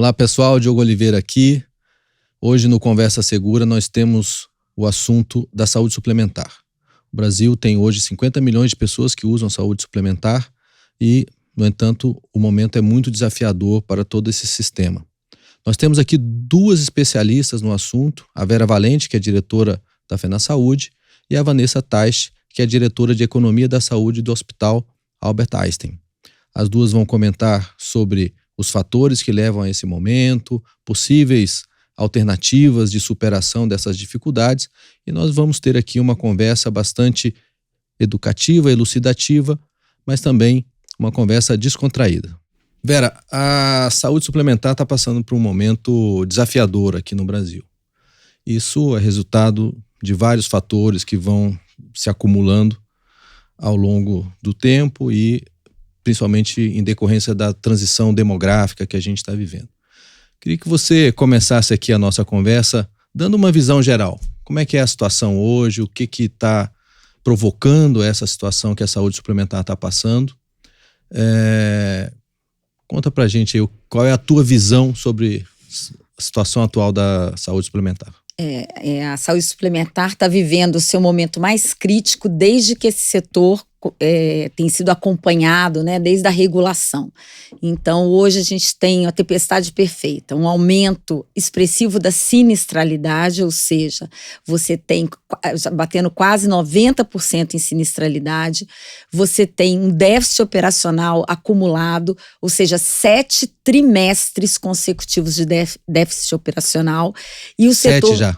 Olá pessoal, Diogo Oliveira aqui. Hoje no Conversa Segura nós temos o assunto da saúde suplementar. O Brasil tem hoje 50 milhões de pessoas que usam saúde suplementar e, no entanto, o momento é muito desafiador para todo esse sistema. Nós temos aqui duas especialistas no assunto, a Vera Valente, que é diretora da FenaSaúde, e a Vanessa Taixe, que é diretora de Economia da Saúde do Hospital Albert Einstein. As duas vão comentar sobre os fatores que levam a esse momento, possíveis alternativas de superação dessas dificuldades, e nós vamos ter aqui uma conversa bastante educativa, elucidativa, mas também uma conversa descontraída. Vera, a saúde suplementar está passando por um momento desafiador aqui no Brasil. Isso é resultado de vários fatores que vão se acumulando ao longo do tempo e principalmente em decorrência da transição demográfica que a gente está vivendo. Queria que você começasse aqui a nossa conversa dando uma visão geral. Como é que é a situação hoje, o que está provocando essa situação que a saúde suplementar está passando. Conta pra gente aí, qual é a tua visão sobre a situação atual da saúde suplementar. A saúde suplementar está vivendo o seu momento mais crítico desde que esse setor tem sido acompanhado, né, desde a regulação. Então, hoje a gente tem a tempestade perfeita, um aumento expressivo da sinistralidade, ou seja, você tem batendo quase 90% em sinistralidade, você tem um déficit operacional acumulado, ou seja, 7 trimestres consecutivos de déficit operacional. E o 7 setor... já?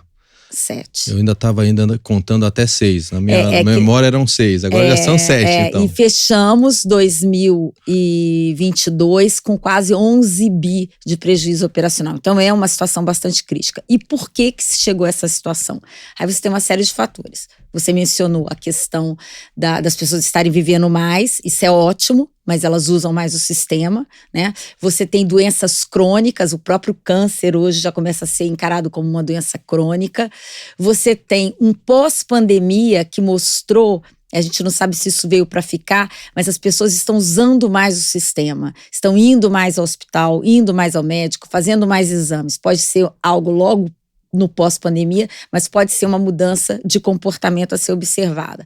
7. Eu ainda estava contando até 6. Na minha memória eram 6, agora já são 7, então. E fechamos 2022 com quase 11 bi de prejuízo operacional. Então é uma situação bastante crítica. E por que se chegou a essa situação? Aí você tem uma série de fatores. Você mencionou a questão das pessoas estarem vivendo mais, isso é ótimo, mas elas usam mais o sistema, né? Você tem doenças crônicas, o próprio câncer hoje já começa a ser encarado como uma doença crônica. Você tem um pós-pandemia que mostrou, a gente não sabe se isso veio para ficar, mas as pessoas estão usando mais o sistema, estão indo mais ao hospital, indo mais ao médico, fazendo mais exames. Pode ser algo logo no pós-pandemia, mas pode ser uma mudança de comportamento a ser observada.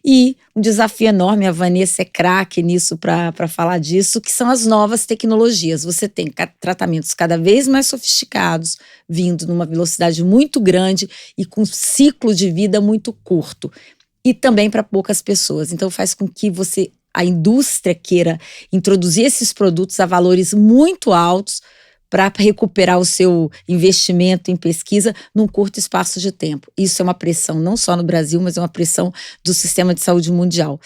E um desafio enorme, a Vanessa é craque nisso para falar disso, que são as novas tecnologias. Você tem tratamentos cada vez mais sofisticados, vindo numa velocidade muito grande e com ciclo de vida muito curto. E também para poucas pessoas. Então faz com que a indústria queira introduzir esses produtos a valores muito altos para recuperar o seu investimento em pesquisa num curto espaço de tempo. Isso é uma pressão não só no Brasil, mas é uma pressão do sistema de saúde mundial.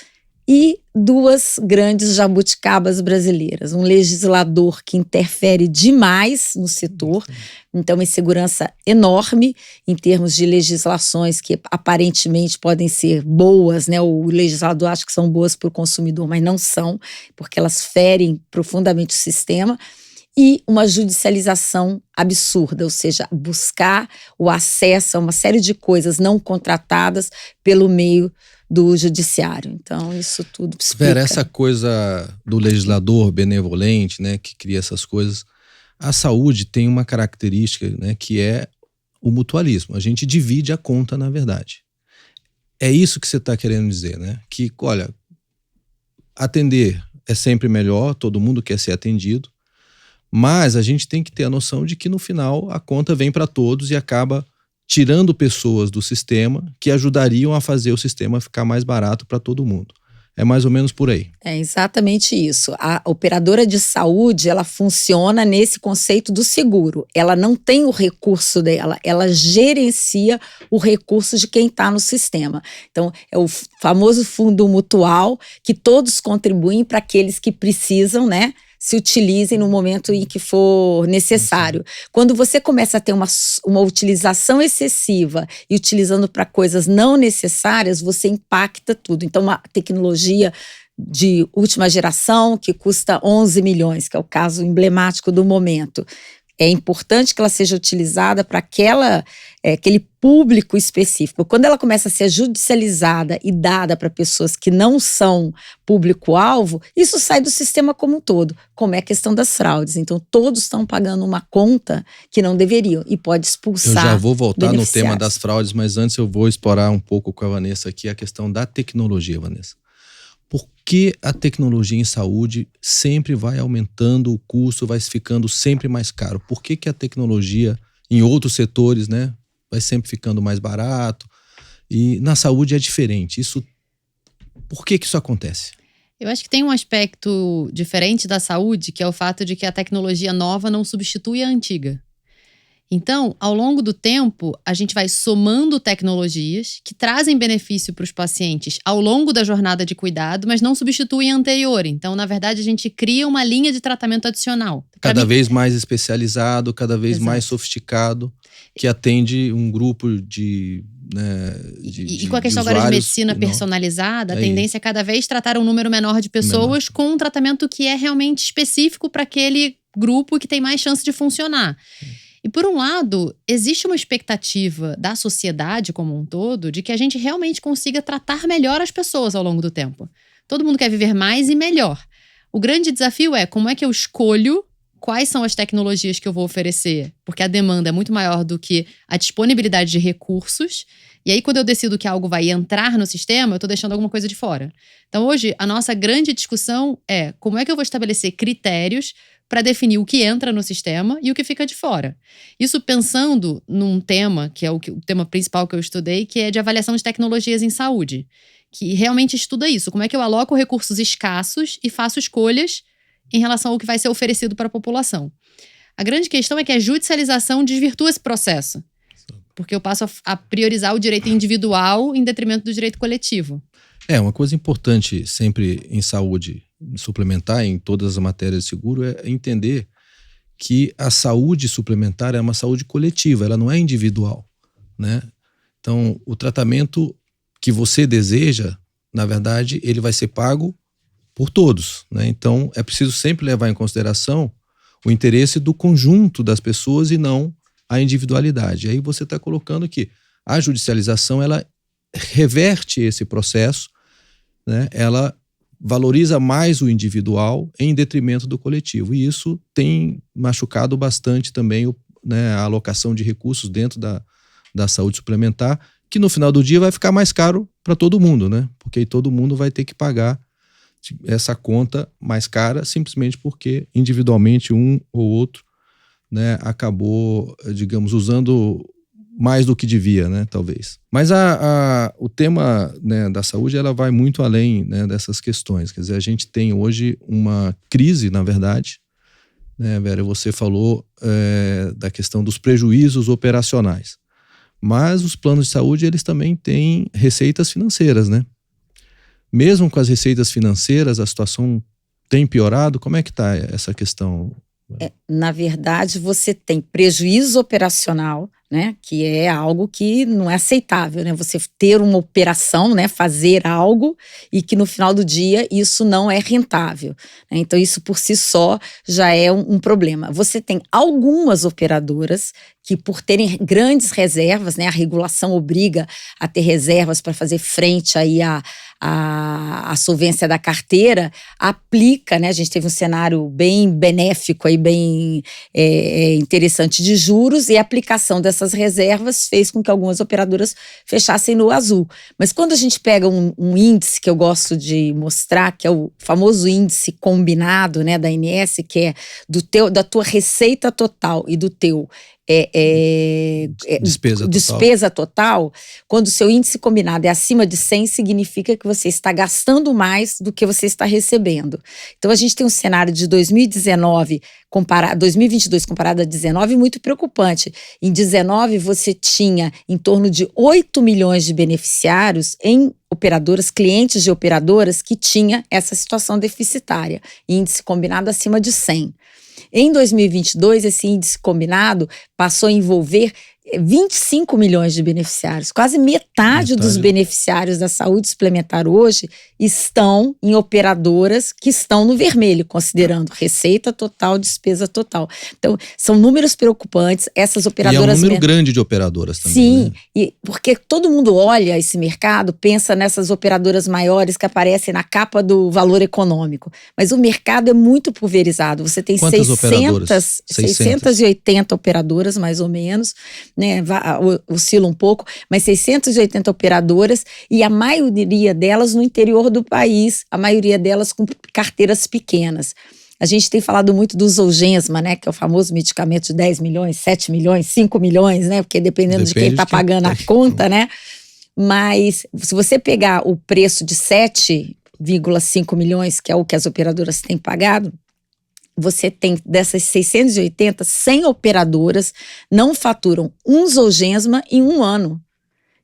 E duas grandes jabuticabas brasileiras. Um legislador que interfere demais no setor, então uma insegurança enorme em termos de legislações que aparentemente podem ser boas, né? O legislador acha que são boas para o consumidor, mas não são, porque elas ferem profundamente o sistema. E uma judicialização absurda, ou seja, buscar o acesso a uma série de coisas não contratadas pelo meio do judiciário. Então, isso tudo explica. Vera, essa coisa do legislador benevolente, né, que cria essas coisas, a saúde tem uma característica, né, que é o mutualismo. A gente divide a conta, na verdade. É isso que você está querendo dizer, né? Que, olha, atender é sempre melhor, todo mundo quer ser atendido, mas a gente tem que ter a noção de que no final a conta vem para todos e acaba tirando pessoas do sistema que ajudariam a fazer o sistema ficar mais barato para todo mundo. É mais ou menos por aí. É exatamente isso. A operadora de saúde, ela funciona nesse conceito do seguro. Ela não tem o recurso dela, ela gerencia o recurso de quem está no sistema. Então, é o famoso fundo mutual que todos contribuem para aqueles que precisam, né? Se utilizem no momento em que for necessário. Quando você começa a ter uma utilização excessiva e utilizando para coisas não necessárias, você impacta tudo. Então, uma tecnologia de última geração que custa 11 milhões, que é o caso emblemático do momento, É importante que ela seja utilizada para aquele público específico. Quando ela começa a ser judicializada e dada para pessoas que não são público-alvo, isso sai do sistema como um todo, como é a questão das fraudes. Então, todos estão pagando uma conta que não deveriam e pode expulsar. Eu já vou voltar no tema beneficiários. das fraudes, mas antes eu vou explorar um pouco com a Vanessa aqui a questão da tecnologia, Vanessa. Por que a tecnologia em saúde sempre vai aumentando o custo, vai ficando sempre mais caro? Por que a tecnologia em outros setores, né, vai sempre ficando mais barato? E na saúde é diferente. Por que isso acontece? Eu acho que tem um aspecto diferente da saúde, que é o fato de que a tecnologia nova não substitui a antiga. Então, ao longo do tempo, a gente vai somando tecnologias que trazem benefício para os pacientes ao longo da jornada de cuidado, mas não substituem a anterior. Então, na verdade, a gente cria uma linha de tratamento adicional. Cada vez mais especializado, cada vez Exato. mais sofisticado, que atende um grupo de E com a questão agora de medicina personalizada, a tendência é cada vez tratar um número menor de pessoas com um tratamento que é realmente específico para aquele grupo que tem mais chance de funcionar. E por um lado, existe uma expectativa da sociedade como um todo de que a gente realmente consiga tratar melhor as pessoas ao longo do tempo. Todo mundo quer viver mais e melhor. O grande desafio é como é que eu escolho quais são as tecnologias que eu vou oferecer, porque a demanda é muito maior do que a disponibilidade de recursos. E aí, quando eu decido que algo vai entrar no sistema, eu estou deixando alguma coisa de fora. Então, hoje, a nossa grande discussão é como é que eu vou estabelecer critérios para definir o que entra no sistema e o que fica de fora. Isso pensando num tema, que é o tema principal que eu estudei, que é de avaliação de tecnologias em saúde, que realmente estuda isso. Como é que eu aloco recursos escassos e faço escolhas em relação ao que vai ser oferecido para a população. A grande questão é que a judicialização desvirtua esse processo, porque eu passo a priorizar o direito individual em detrimento do direito coletivo. Uma coisa importante sempre em saúde suplementar, em todas as matérias de seguro, é entender que a saúde suplementar é uma saúde coletiva, ela não é individual, né? Então, o tratamento que você deseja, na verdade, ele vai ser pago por todos, né? Então, é preciso sempre levar em consideração o interesse do conjunto das pessoas e não a individualidade. Aí você está colocando que a judicialização, ela reverte esse processo, né? Ela valoriza mais o individual em detrimento do coletivo. E isso tem machucado bastante também a alocação de recursos dentro da saúde suplementar, que no final do dia vai ficar mais caro para todo mundo, né? Porque aí todo mundo vai ter que pagar essa conta mais cara simplesmente porque individualmente um ou outro, né, acabou, digamos, usando mais do que devia, né, talvez. Mas o tema, né, da saúde, ela vai muito além, né, dessas questões. Quer dizer, a gente tem hoje uma crise, na verdade, né, Vera, você falou da questão dos prejuízos operacionais. Mas os planos de saúde, eles também têm receitas financeiras, né? Mesmo com as receitas financeiras, a situação tem piorado? Como é que está essa questão? Na verdade, você tem prejuízo operacional, né, que é algo que não é aceitável, né? Você ter uma operação, né, fazer algo e que no final do dia isso não é rentável, né? Então isso por si só já é um problema. Você tem algumas operadoras que, por terem grandes reservas, né, a regulação obriga a ter reservas para fazer frente aí a solvência da carteira, aplica, né? A gente teve um cenário bem benéfico aí, bem interessante de juros, e a aplicação dessas reservas fez com que algumas operadoras fechassem no azul. Mas quando a gente pega um índice que eu gosto de mostrar, que é o famoso índice combinado, né, da ANS, que é da tua receita total e do teu despesa total, quando o seu índice combinado é acima de 100, significa que você está gastando mais do que você está recebendo. Então a gente tem um cenário de 2022 comparado a 19 muito preocupante. Em 19 você tinha em torno de 8 milhões de beneficiários em operadoras, clientes de operadoras que tinha essa situação deficitária, índice combinado acima de 100. Em 2022, esse índice combinado passou a envolver 25 milhões de beneficiários. Quase metade dos beneficiários da saúde suplementar hoje estão em operadoras que estão no vermelho, considerando receita total, despesa total. Então, são números preocupantes. Essas operadoras... E é um número grande de operadoras também. Sim, né? Porque todo mundo olha esse mercado, pensa nessas operadoras maiores que aparecem na capa do valor econômico. Mas o mercado é muito pulverizado. Você tem 680 operadoras, mais ou menos, né, oscila um pouco, mas 680 operadoras, e a maioria delas no interior do país, a maioria delas com carteiras pequenas. A gente tem falado muito do Zolgensma, né, que é o famoso medicamento de 10 milhões, 7 milhões, 5 milhões, né, porque depende de quem está pagando a conta, né, mas se você pegar o preço de 7,5 milhões, que é o que as operadoras têm pagado, você tem dessas 680, 100 operadoras não faturam um Zolgensma em um ano.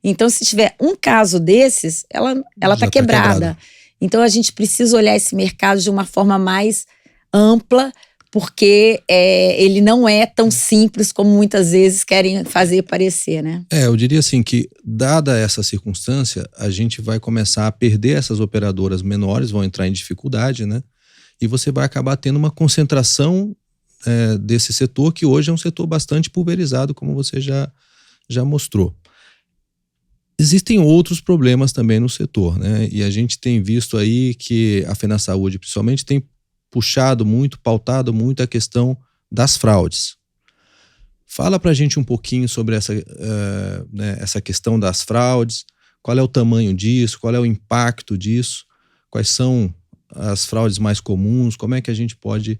Então, se tiver um caso desses, ela está quebrada. Então, a gente precisa olhar esse mercado de uma forma mais ampla, porque ele não é tão simples como muitas vezes querem fazer parecer, né? Eu diria assim que, dada essa circunstância, a gente vai começar a perder essas operadoras menores, vão entrar em dificuldade, né? E você vai acabar tendo uma concentração desse setor, que hoje é um setor bastante pulverizado, como você já mostrou. Existem outros problemas também no setor, né? E a gente tem visto aí que a FenaSaúde, principalmente, tem puxado muito, pautado muito a questão das fraudes. Fala pra gente um pouquinho sobre essa questão das fraudes, qual é o tamanho disso, qual é o impacto disso, quais são as fraudes mais comuns, como é que a gente pode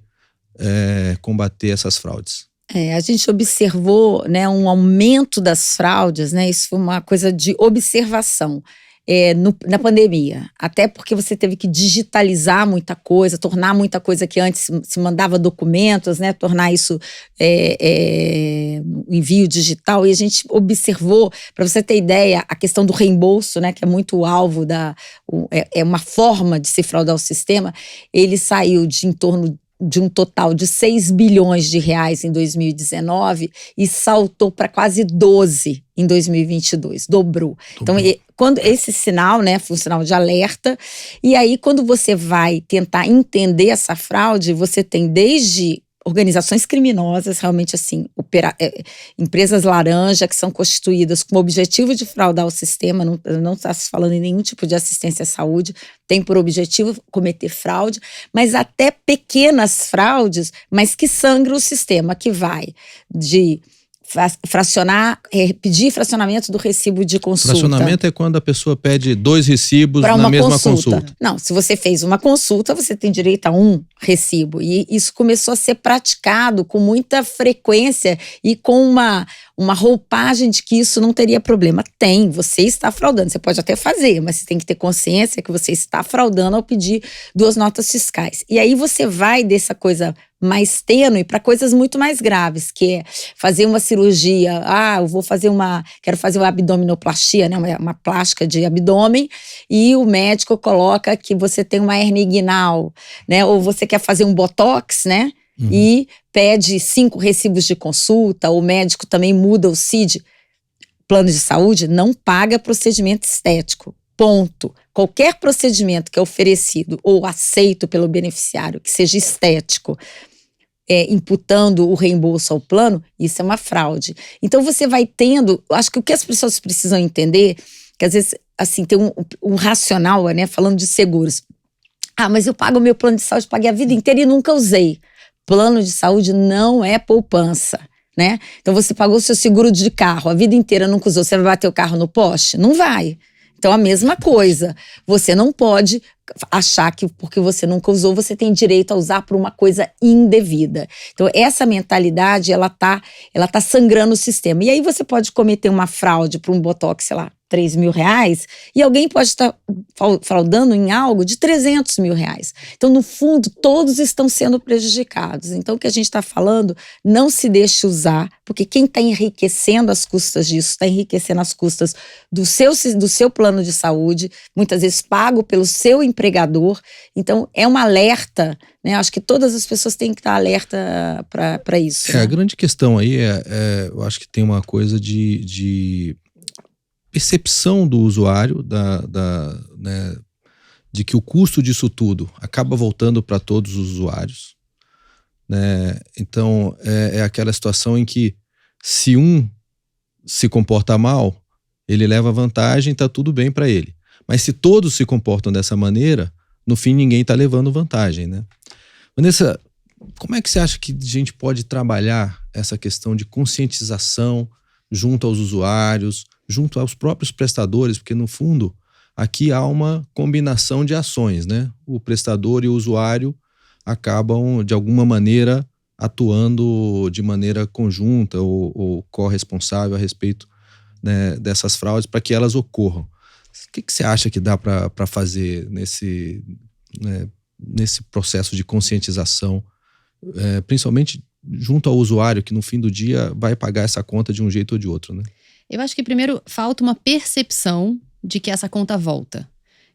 combater essas fraudes? A gente observou, né, um aumento das fraudes, né, isso foi uma coisa de observação na pandemia, até porque você teve que digitalizar muita coisa, tornar muita coisa que antes se mandava documentos, né, tornar isso envio digital, e a gente observou, para você ter ideia, a questão do reembolso, né, que é muito alvo é uma forma de se fraudar o sistema. Ele saiu de em torno de um total de 6 bilhões de reais em 2019 e saltou para quase 12 em 2022, dobrou. Então, quando esse sinal, né, foi um sinal de alerta, e aí quando você vai tentar entender essa fraude, você tem desde organizações criminosas, realmente assim, empresas laranja que são constituídas com o objetivo de fraudar o sistema, não está se falando em nenhum tipo de assistência à saúde, tem por objetivo cometer fraude, mas até pequenas fraudes, mas que sangram o sistema, que vai de pedir fracionamento do recibo de consulta. Fracionamento é quando a pessoa pede 2 recibos na mesma consulta. Não, se você fez uma consulta, você tem direito a um recibo. E isso começou a ser praticado com muita frequência e com uma roupagem de que isso não teria problema. Tem, você está fraudando. Você pode até fazer, mas você tem que ter consciência que você está fraudando ao pedir 2 notas fiscais. E aí você vai dessa coisa mais tênue para coisas muito mais graves, que é fazer uma cirurgia. Quero fazer uma abdominoplastia, né, uma plástica de abdômen, e o médico coloca que você tem uma hernia inguinal, né, ou você quer fazer um botox, né, e pede 5 recibos de consulta, o médico também muda o CID. Plano de saúde não paga procedimento estético. Ponto. Qualquer procedimento que é oferecido ou aceito pelo beneficiário, que seja estético, imputando o reembolso ao plano, isso é uma fraude. Então você vai tendo, acho que o que as pessoas precisam entender, que às vezes assim, tem um racional, né, falando de seguros. Mas eu pago o meu plano de saúde, paguei a vida inteira e nunca usei. Plano de saúde não é poupança, né? Então você pagou seu seguro de carro, a vida inteira nunca usou, você vai bater o carro no poste? Não vai. Então, a mesma coisa, você não pode achar que porque você nunca usou, você tem direito a usar por uma coisa indevida. Então, essa mentalidade, ela tá sangrando o sistema. E aí você pode cometer uma fraude para um botox, sei lá, 3 mil reais e alguém pode estar fraudando em algo de 300 mil reais. Então, no fundo, todos estão sendo prejudicados. Então, o que a gente está falando, não se deixe usar, porque quem está enriquecendo às custas disso, está enriquecendo às custas do seu plano de saúde, muitas vezes pago pelo seu empregador. Então, é um alerta, né? Acho que todas as pessoas têm que estar alerta para isso. A grande questão aí eu acho que tem uma coisa de percepção do usuário né, de que o custo disso tudo acaba voltando para todos os usuários, né? Então é aquela situação em que se um se comporta mal, ele leva vantagem, tá tudo bem para ele. Mas se todos se comportam dessa maneira, no fim ninguém tá levando vantagem, né? Vanessa, como é que você acha que a gente pode trabalhar essa questão de conscientização junto aos usuários, junto aos próprios prestadores? Porque, no fundo, aqui há uma combinação de ações, né? O prestador e o usuário acabam, de alguma maneira, atuando de maneira conjunta ou corresponsável a respeito, né, dessas fraudes para que elas ocorram. O que você acha que dá para fazer nesse processo de conscientização, principalmente junto ao usuário, que no fim do dia vai pagar essa conta de um jeito ou de outro, né? Eu acho que primeiro falta uma percepção de que essa conta volta.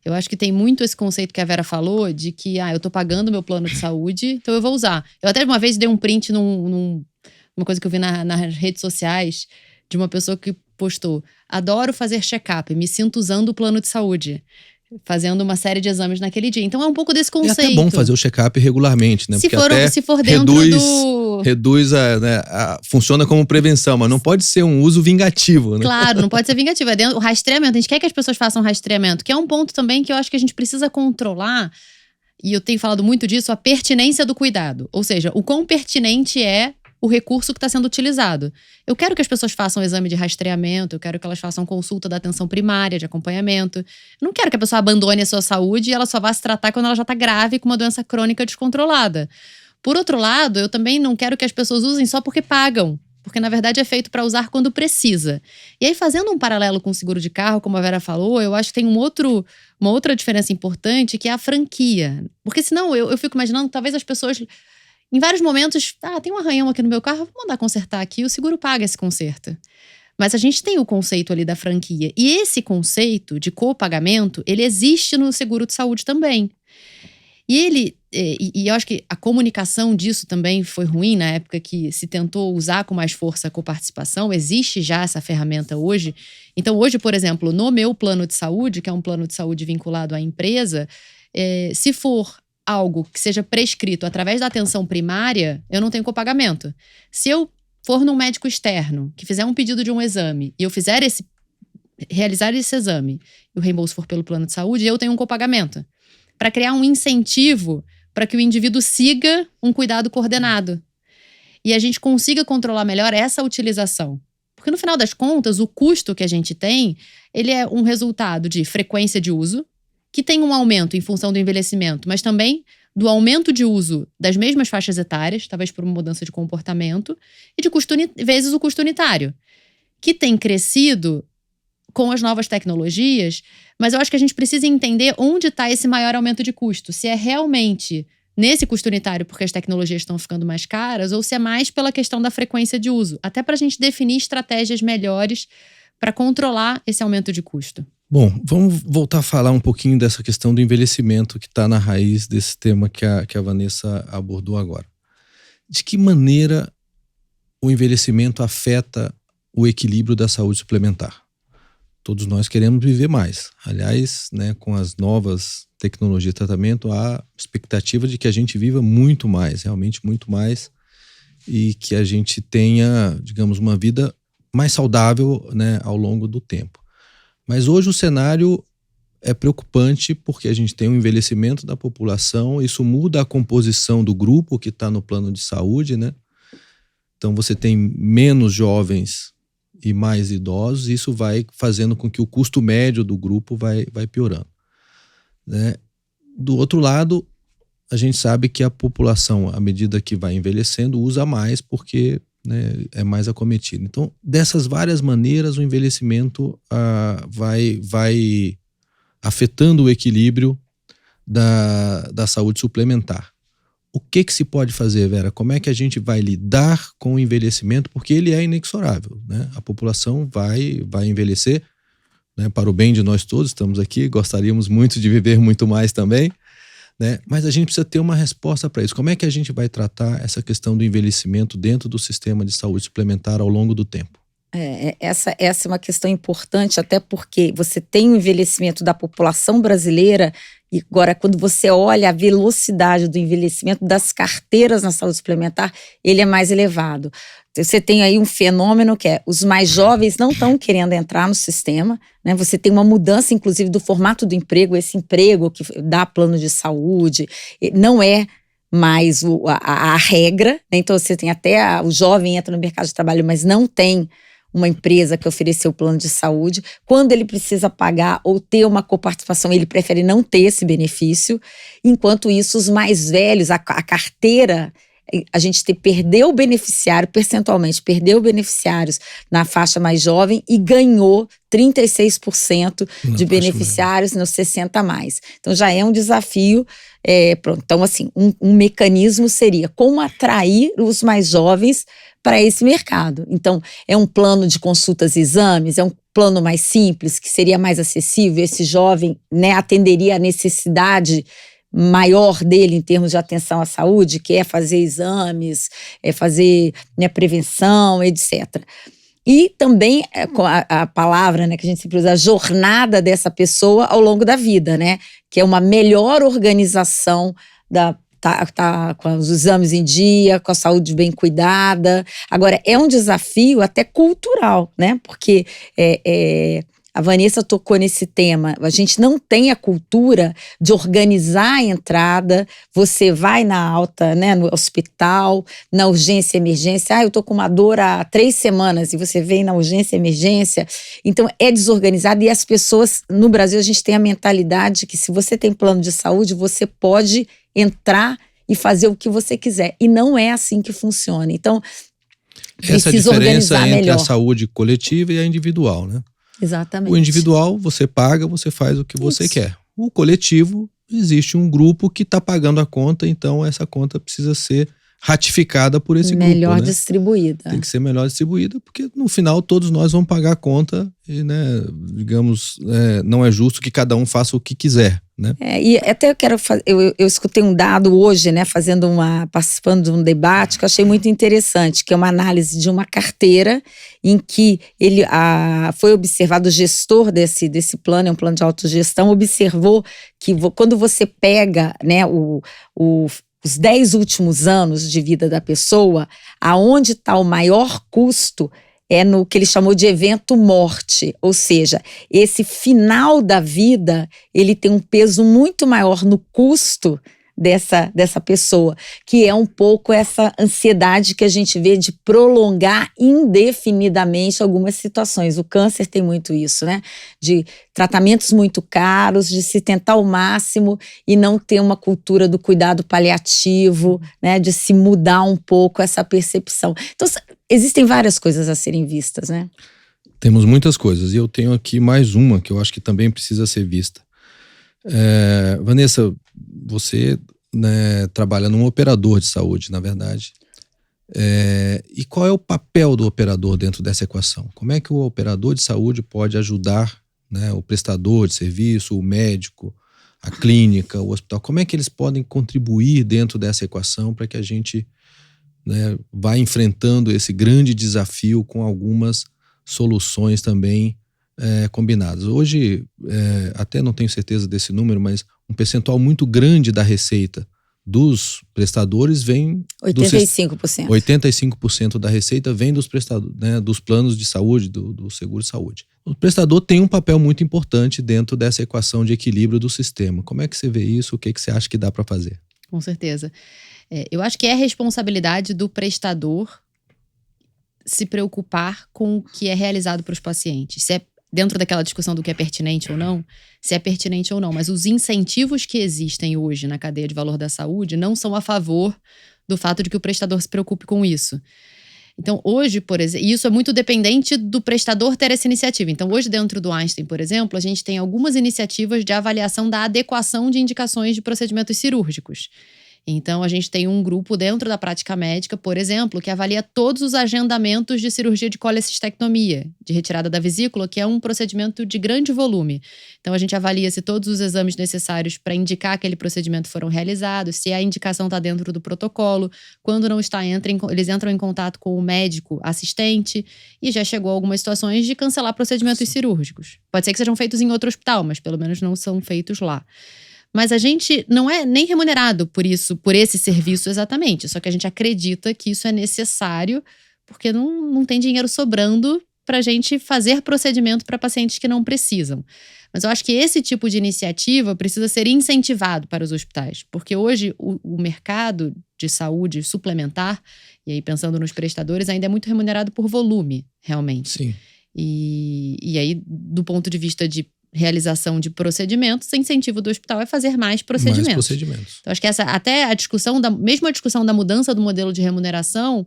Eu acho que tem muito esse conceito que a Vera falou de que eu tô pagando meu plano de saúde, então eu vou usar. Eu até uma vez dei um print numa coisa que eu vi nas redes sociais de uma pessoa que postou: adoro fazer check-up, me sinto usando o plano de saúde, fazendo uma série de exames naquele dia. Então é um pouco desse conceito. É até bom fazer o check-up regularmente, né? Se for dentro reduz funciona como prevenção, mas não pode ser um uso vingativo, né? Claro, não pode ser vingativo. É dentro, o rastreamento, a gente quer que as pessoas façam rastreamento, que é um ponto também que eu acho que a gente precisa controlar, e eu tenho falado muito disso, a pertinência do cuidado. Ou seja, o quão pertinente é o recurso que está sendo utilizado. Eu quero que as pessoas façam exame de rastreamento, eu quero que elas façam consulta da atenção primária, de acompanhamento. Eu não quero que a pessoa abandone a sua saúde e ela só vá se tratar quando ela já está grave com uma doença crônica descontrolada. Por outro lado, eu também não quero que as pessoas usem só porque pagam, porque na verdade é feito para usar quando precisa. E aí, fazendo um paralelo com o seguro de carro, como a Vera falou, eu acho que tem uma outra diferença importante, que é a franquia. Porque senão eu fico imaginando que talvez as pessoas, em vários momentos, tem um arranhão aqui no meu carro, vou mandar consertar aqui, o seguro paga esse conserto. Mas a gente tem o conceito ali da franquia. E esse conceito de copagamento, ele existe no seguro de saúde também. E eu acho que a comunicação disso também foi ruim na época que se tentou usar com mais força a coparticipação. Existe já essa ferramenta hoje. Então hoje, por exemplo, no meu plano de saúde, que é um plano de saúde vinculado à empresa, se for algo que seja prescrito através da atenção primária, eu não tenho copagamento. Se eu for num médico externo que fizer um pedido de um exame e eu realizar esse exame e o reembolso for pelo plano de saúde, eu tenho um copagamento, para criar um incentivo para que o indivíduo siga um cuidado coordenado. E a gente consiga controlar melhor essa utilização. Porque no final das contas, o custo que a gente tem, ele é um resultado de frequência de uso, que tem um aumento em função do envelhecimento, mas também do aumento de uso das mesmas faixas etárias, talvez por uma mudança de comportamento, e de vezes o custo unitário, que tem crescido com as novas tecnologias, mas eu acho que a gente precisa entender onde está esse maior aumento de custo. Se é realmente nesse custo unitário porque as tecnologias estão ficando mais caras, ou se é mais pela questão da frequência de uso. Até para a gente definir estratégias melhores para controlar esse aumento de custo. Bom, vamos voltar a falar um pouquinho dessa questão do envelhecimento que está na raiz desse tema que a Vanessa abordou agora. De que maneira o envelhecimento afeta o equilíbrio da saúde suplementar? Todos nós queremos viver mais. Aliás, né, com as novas tecnologias de tratamento, há expectativa de que a gente viva muito mais, realmente muito mais, e que a gente tenha, digamos, uma vida mais saudável, né, ao longo do tempo. Mas hoje o cenário é preocupante porque a gente tem um envelhecimento da população, isso muda a composição do grupo que está no plano de saúde, né? Então você tem menos jovens e mais idosos, e isso vai fazendo com que o custo médio do grupo vai piorando, né? Do outro lado, a gente sabe que a população, à medida que vai envelhecendo, usa mais porque né, é mais acometido. Então, dessas várias maneiras, o envelhecimento vai afetando o equilíbrio da saúde suplementar. O que se pode fazer, Vera? Como é que a gente vai lidar com o envelhecimento? Porque ele é inexorável, né? A população vai envelhecer, né? Para o bem de nós todos, estamos aqui, gostaríamos muito de viver muito mais também, né? Mas a gente precisa ter uma resposta para isso. Como é que a gente vai tratar essa questão do envelhecimento dentro do sistema de saúde suplementar ao longo do tempo? Essa é uma questão importante, até porque você tem o envelhecimento da população brasileira e agora quando você olha a velocidade do envelhecimento das carteiras na saúde suplementar, ele é mais elevado. Você tem aí um fenômeno que é os mais jovens não estão querendo entrar no sistema, né? Você tem uma mudança, inclusive, do formato do emprego, esse emprego que dá plano de saúde, não é mais a regra, né? Então você tem até o jovem entra no mercado de trabalho, mas não tem uma empresa que ofereceu o plano de saúde. Quando ele precisa pagar ou ter uma coparticipação, ele prefere não ter esse benefício. Enquanto isso, os mais velhos, a carteira, a gente perdeu o beneficiário, percentualmente, perdeu beneficiários na faixa mais jovem e ganhou 36% de beneficiários nos 60 a mais. Então já é um desafio. Pronto. Então, assim, um mecanismo seria como atrair os mais jovens para esse mercado. Então, é um plano de consultas e exames, é um plano mais simples, que seria mais acessível, esse jovem, né, atenderia a necessidade maior dele em termos de atenção à saúde, que é fazer exames, é fazer, né, prevenção, etc. E também a palavra, né, que a gente sempre usa, a jornada dessa pessoa ao longo da vida, né, que é uma melhor organização tá com os exames em dia, com a saúde bem cuidada. Agora, é um desafio até cultural, né? Porque a Vanessa tocou nesse tema. A gente não tem a cultura de organizar a entrada. Você vai na alta, né, no hospital, na urgência e emergência. Eu tô com uma dor há 3 semanas e você vem na urgência e emergência. Então, é desorganizado e as pessoas, no Brasil, a gente tem a mentalidade que se você tem plano de saúde, você pode entrar e fazer o que você quiser. E não é assim que funciona. Então, essa diferença entre a saúde coletiva e a individual, né? Exatamente. O individual, você paga, você faz o que você quer. O coletivo, existe um grupo que está pagando a conta, então essa conta precisa ser ratificada por esse grupo. Melhor, né? Distribuída. Tem que ser melhor distribuída, porque no final todos nós vamos pagar a conta e, né, digamos, não é justo que cada um faça o que quiser, né? E até eu quero fazer, eu escutei um dado hoje, né, participando de um debate que eu achei muito interessante, que é uma análise de uma carteira em que foi observado, o gestor desse plano, é um plano de autogestão, observou que quando você pega, né, os 10 últimos anos de vida da pessoa, aonde está o maior custo é no que ele chamou de evento morte, ou seja, esse final da vida, ele tem um peso muito maior no custo dessa pessoa, que é um pouco essa ansiedade que a gente vê de prolongar indefinidamente algumas situações. O câncer tem muito isso, né? De tratamentos muito caros, de se tentar ao máximo e não ter uma cultura do cuidado paliativo, né? De se mudar um pouco essa percepção. Então, existem várias coisas a serem vistas, né? Temos muitas coisas e eu tenho aqui mais uma que eu acho que também precisa ser vista. Vanessa, você, né, trabalha num operador de saúde, na verdade. E qual é o papel do operador dentro dessa equação? Como é que o operador de saúde pode ajudar, né, o prestador de serviço, o médico, a clínica, o hospital? Como é que eles podem contribuir dentro dessa equação para que a gente, né, vá enfrentando esse grande desafio com algumas soluções também combinadas? Hoje, até não tenho certeza desse número, mas um percentual muito grande da receita dos prestadores vem... 85%. 85% da receita vem dos prestadores, né, dos planos de saúde, do seguro de saúde. O prestador tem um papel muito importante dentro dessa equação de equilíbrio do sistema. Como é que você vê isso? O que você acha que dá para fazer? Com certeza. Eu acho que é responsabilidade do prestador se preocupar com o que é realizado para os pacientes. Se é dentro daquela discussão do que é pertinente ou não, se é pertinente ou não. Mas os incentivos que existem hoje na cadeia de valor da saúde não são a favor do fato de que o prestador se preocupe com isso. Então, hoje, por exemplo, e isso é muito dependente do prestador ter essa iniciativa. Então, hoje, dentro do Einstein, por exemplo, a gente tem algumas iniciativas de avaliação da adequação de indicações de procedimentos cirúrgicos. Então, a gente tem um grupo dentro da prática médica, por exemplo, que avalia todos os agendamentos de cirurgia de colecistectomia, de retirada da vesícula, que é um procedimento de grande volume. Então, a gente avalia se todos os exames necessários para indicar aquele procedimento foram realizados, se a indicação está dentro do protocolo. Quando não está, eles entram em contato com o médico assistente e já chegou a algumas situações de cancelar procedimentos cirúrgicos. Pode ser que sejam feitos em outro hospital, mas pelo menos não são feitos lá. Mas a gente não é nem remunerado por isso, por esse serviço exatamente. Só que a gente acredita que isso é necessário porque não tem dinheiro sobrando para a gente fazer procedimento para pacientes que não precisam. Mas eu acho que esse tipo de iniciativa precisa ser incentivado para os hospitais. Porque hoje o mercado de saúde suplementar, e aí pensando nos prestadores, ainda é muito remunerado por volume, realmente. Sim. E aí, do ponto de vista de realização de procedimentos, o incentivo do hospital é fazer mais procedimentos. Mais procedimentos. Então, acho que até a discussão, mesmo a discussão da mudança do modelo de remuneração,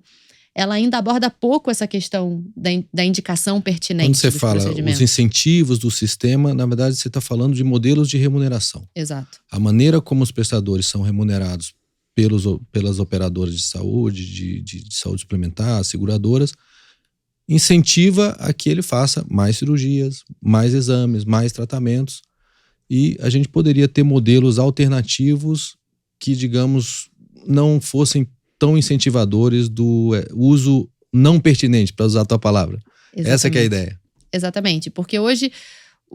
ela ainda aborda pouco essa questão da indicação pertinente. Quando você fala os incentivos do sistema, na verdade você está falando de modelos de remuneração. Exato. A maneira como os prestadores são remunerados pelas operadoras de saúde, de saúde suplementar, seguradoras, incentiva a que ele faça mais cirurgias, mais exames, mais tratamentos. E a gente poderia ter modelos alternativos que, digamos, não fossem tão incentivadores do uso não pertinente, para usar a tua palavra. Exatamente. Essa que é a ideia. Exatamente, porque hoje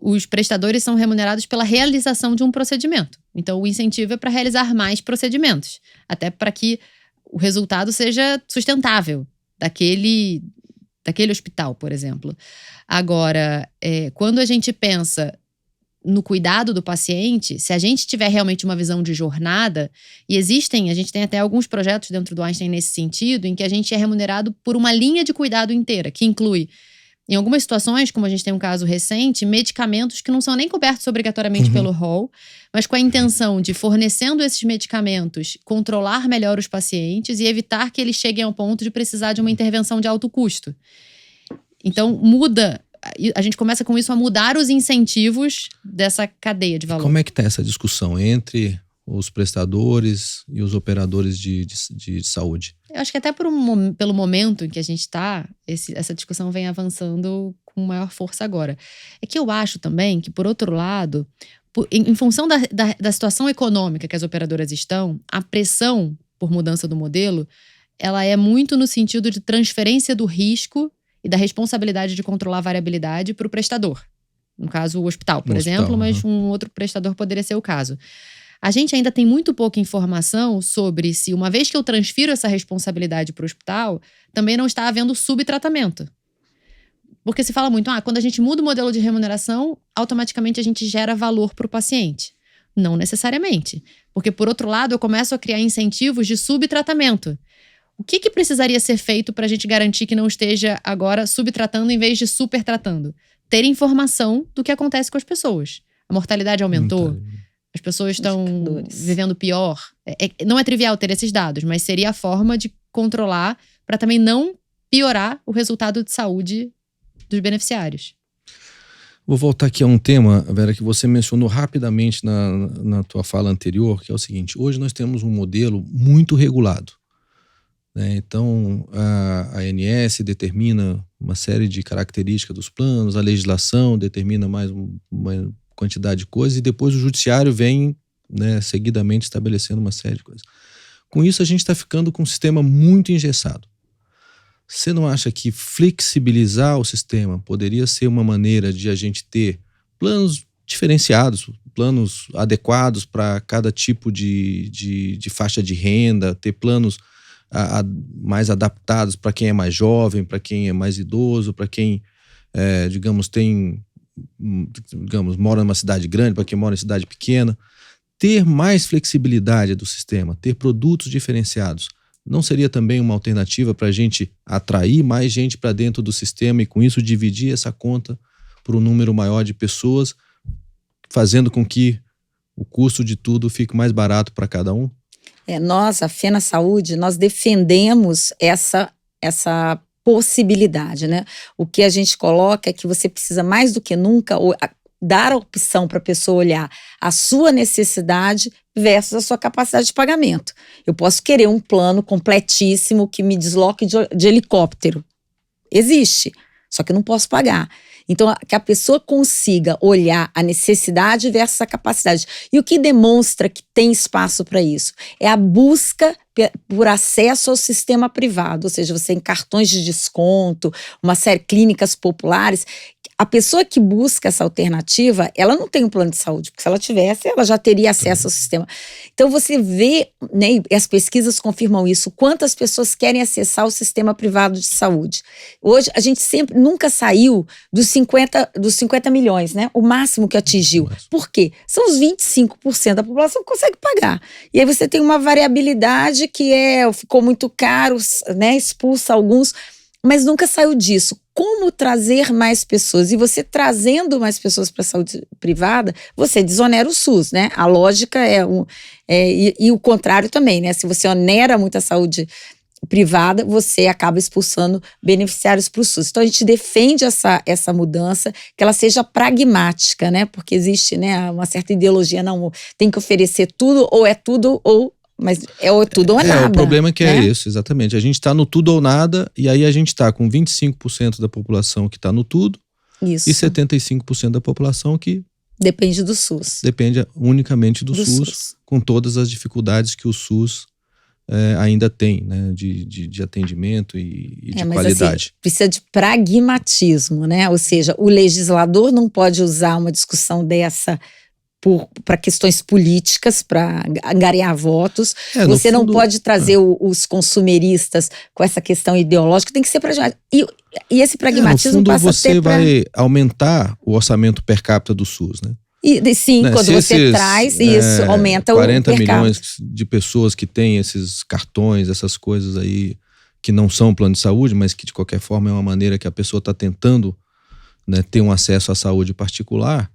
os prestadores são remunerados pela realização de um procedimento. Então, o incentivo é para realizar mais procedimentos, até para que o resultado seja sustentável daquele hospital, por exemplo. Agora, quando a gente pensa no cuidado do paciente, se a gente tiver realmente uma visão de jornada, e a gente tem até alguns projetos dentro do Einstein nesse sentido, em que a gente é remunerado por uma linha de cuidado inteira, que inclui, em algumas situações, como a gente tem um caso recente, medicamentos que não são nem cobertos obrigatoriamente pelo rol, mas com a intenção de, fornecendo esses medicamentos, controlar melhor os pacientes e evitar que eles cheguem ao ponto de precisar de uma intervenção de alto custo. Então, a gente começa com isso a mudar os incentivos dessa cadeia de valor. Como é que está essa discussão entre os prestadores e os operadores de saúde? Eu acho que até pelo momento em que a gente está, essa discussão vem avançando com maior força agora. É que eu acho também que, por outro lado, em função da situação econômica que as operadoras estão, a pressão por mudança do modelo, ela é muito no sentido de transferência do risco e da responsabilidade de controlar a variabilidade para o prestador. No caso, o hospital, por exemplo, mas um outro prestador poderia ser o caso. A gente ainda tem muito pouca informação sobre se, uma vez que eu transfiro essa responsabilidade para o hospital, também não está havendo subtratamento. Porque se fala muito, quando a gente muda o modelo de remuneração, automaticamente a gente gera valor para o paciente. Não necessariamente. Porque, por outro lado, eu começo a criar incentivos de subtratamento. O que precisaria ser feito para a gente garantir que não esteja agora subtratando em vez de supertratando? Ter informação do que acontece com as pessoas. A mortalidade aumentou, as pessoas estão vivendo pior. Não é trivial ter esses dados, mas seria a forma de controlar para também não piorar o resultado de saúde dos beneficiários. Vou voltar aqui a um tema, Vera, que você mencionou rapidamente na tua fala anterior, que é o seguinte: hoje nós temos um modelo muito regulado. Então, a ANS determina uma série de características dos planos, a legislação determina mais uma quantidade de coisas e depois o judiciário vem, seguidamente estabelecendo uma série de coisas. Com isso, a gente está ficando com um sistema muito engessado. Você não acha que flexibilizar o sistema poderia ser uma maneira de a gente ter planos diferenciados, planos adequados para cada tipo de faixa de renda, ter planos mais adaptados para quem é mais jovem, para quem é mais idoso, para quem, mora numa cidade grande, para quem mora em cidade pequena. Ter mais flexibilidade do sistema, ter produtos diferenciados, não seria também uma alternativa para a gente atrair mais gente para dentro do sistema e com isso dividir essa conta por um número maior de pessoas, fazendo com que o custo de tudo fique mais barato para cada um? Nós, a Fena Saúde, nós defendemos essa essa possibilidade, né? O que a gente coloca é que você precisa mais do que nunca dar a opção para a pessoa olhar a sua necessidade versus a sua capacidade de pagamento. Eu posso querer um plano completíssimo que me desloque de helicóptero. Existe, só que eu não posso pagar. Então, que a pessoa consiga olhar a necessidade versus a capacidade. E o que demonstra que tem espaço para isso é a busca por acesso ao sistema privado, ou seja, você tem cartões de desconto, uma série de clínicas populares. A pessoa que busca essa alternativa, ela não tem um plano de saúde, porque se ela tivesse, ela já teria acesso ao sistema. Então você vê, né, e as pesquisas confirmam isso, quantas pessoas querem acessar o sistema privado de saúde. Hoje, a gente nunca saiu dos 50 milhões, né? O máximo que atingiu. Por quê? São os 25% da população que consegue pagar. E aí você tem uma variabilidade que ficou muito caro, né? Expulsa alguns, mas nunca saiu disso. Como trazer mais pessoas? E você trazendo mais pessoas para a saúde privada, você desonera o SUS, né? A lógica e o contrário também, né? Se você onera muito a saúde privada, você acaba expulsando beneficiários para o SUS. Então a gente defende essa mudança, que ela seja pragmática, né? Porque existe, né, uma certa ideologia, não, tem que oferecer tudo, ou é tudo, mas é tudo ou nada. O problema é que né? É isso, exatamente. A gente está no tudo ou nada, e aí a gente está com 25% da população que está no tudo, isso. E 75% da população que depende do SUS. Depende unicamente do SUS, com todas as dificuldades que o SUS ainda tem, né, de atendimento e de qualidade. Assim, precisa de pragmatismo, né? Ou seja, o legislador não pode usar uma discussão dessa para questões políticas, para angariar votos. Você não pode trazer os consumeristas com essa questão ideológica, tem que ser pragmático. E esse pragmatismo no fundo, passa a ter você vai aumentar o orçamento per capita do SUS, né? Sim, né? Quando você traz isso, aumenta o per capita. 40 milhões de pessoas que têm esses cartões, essas coisas aí, que não são plano de saúde, mas que de qualquer forma é uma maneira que a pessoa está tentando, né, ter um acesso à saúde particular.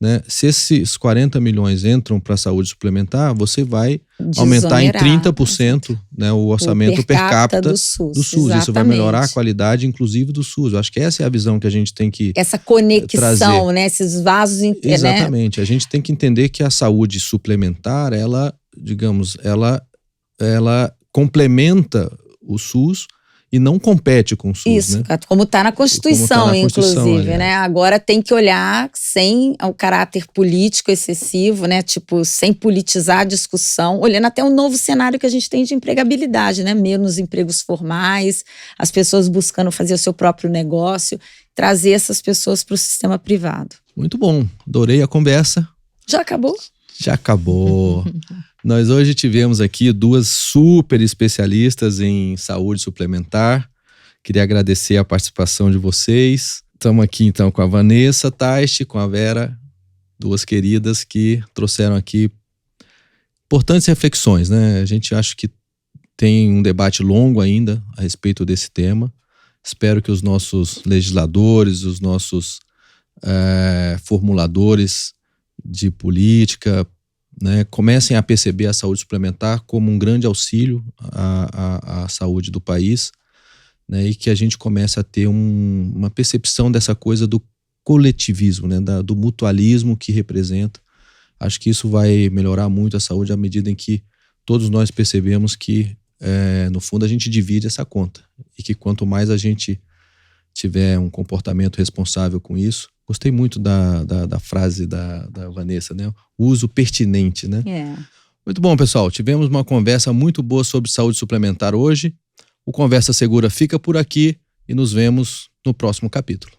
Né? Se esses 40 milhões entram para a saúde suplementar, você vai aumentar em 30%, né, o orçamento per capita do SUS. Isso vai melhorar a qualidade, inclusive, do SUS. Eu acho que essa é a visão que a gente tem que essa conexão, trazer. Né? Esses vasos... Exatamente. Né? A gente tem que entender que a saúde suplementar, ela complementa o SUS e não compete com o SUS, isso, né? Como está na Constituição, inclusive, né? Agora tem que olhar sem o caráter político excessivo, né? Tipo, sem politizar a discussão, olhando até o novo cenário que a gente tem de empregabilidade, né? Menos empregos formais, as pessoas buscando fazer o seu próprio negócio, trazer essas pessoas para o sistema privado. Muito bom, adorei a conversa. Já acabou? Já acabou. Nós hoje tivemos aqui duas super especialistas em saúde suplementar. Queria agradecer a participação de vocês. Estamos aqui então com a Vanessa Taiste, com a Vera, duas queridas que trouxeram aqui importantes reflexões, né? A gente acha que tem um debate longo ainda a respeito desse tema. Espero que os nossos legisladores, os nossos formuladores de política, né, comecem a perceber a saúde suplementar como um grande auxílio à saúde do país, né, e que a gente comece a ter uma percepção dessa coisa do coletivismo, né, do mutualismo que representa. Acho que isso vai melhorar muito a saúde à medida em que todos nós percebemos que, no fundo, a gente divide essa conta e que quanto mais a gente tiver um comportamento responsável com isso. Gostei muito da frase da Vanessa, né? O uso pertinente, né? Muito bom, pessoal. Tivemos uma conversa muito boa sobre saúde suplementar hoje. O Conversa Segura fica por aqui e nos vemos no próximo capítulo.